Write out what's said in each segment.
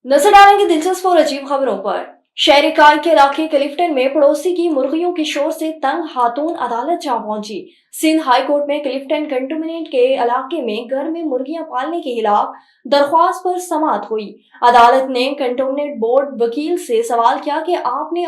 नजर डालेंगे दिलचस्प और अजीब खबरों पर। शहरी कार के इलाके क्लिफ्टन में पड़ोसी की मुर्गियों के शोर से तंग खातून अदालत जा पहुंची। सिंध हाई कोर्ट में क्लिफ्टन कंटोनमेंट के इलाके में घर में मुर्गियां पालने के खिलाफ दरख्वास्त पर समाअत हुई। अदालत ने कंटोनमेंट बोर्ड वकील से सवाल किया कि आपने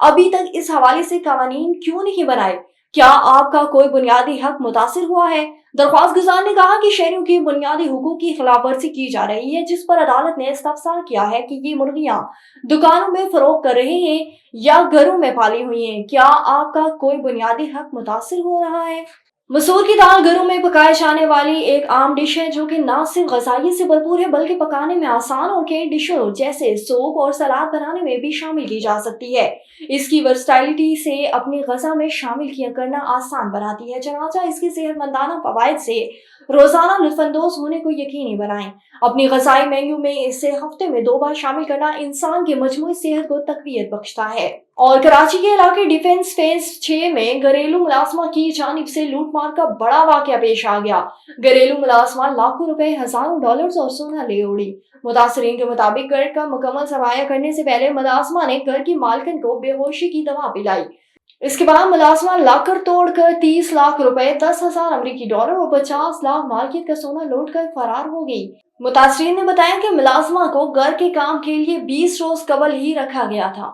अभी तक इस हवाले से कानून क्यों नहीं बनाए, क्या आपका कोई बुनियादी हक मुतासिर हुआ है। दरख्वास्त गुजार ने कहा कि शहरियों की बुनियादी हुकूक की खिलाफवर्जी की जा रही है, जिस पर अदालत ने इस्तफसार किया है कि ये मुर्गियां दुकानों में फरोख्त कर रहे हैं या घरों में पाली हुई हैं, क्या आपका कोई बुनियादी हक मुतासिर हो रहा है। मसूर की दाल घरों में पकाए जाने वाली एक आम डिश है जो कि न सिर्फ गजाइयत से भरपूर है बल्कि पकाने में आसान और कई डिशों जैसे सूप और सलाद बनाने में भी शामिल की जा सकती है। इसकी वर्सटाइलिटी से अपनी गजा में शामिल किया करना आसान बनाती है, चनाचा इसकी सेहतमंदाना फवाइद से रोजाना लुत्फानंदोज होने को यकीनी बनाएं। अपनी गजाई मेन्यू में इसे हफ्ते में 2 बार शामिल करना इंसान की मजमूई सेहत को तकवीत बख्शता है। और कराची के इलाके डिफेंस फेज 6 में घरेलू मुलाजमा की जानिब से लूटमार का बड़ा वाकया पेश आ गया। घरेलू मुलाजमा लाखों रुपए, हजारों डॉलर्स और सोना ले उड़ी। मुतासरीन के मुताबिक घर का मुकम्मल सफाया करने से पहले मुलाजमा ने घर की मालकिन को बेहोशी की दवा पिलाई। इसके बाद मुलाजमा लाकर तोड़कर 30 लाख रुपए, 10,000 अमरीकी डॉलर और 50 लाख मालकियत का सोना लूट कर फरार हो गई। मुतासरीन ने बताया कि मुलाजमा को घर के काम के लिए 20 रोज कबल ही रखा गया था।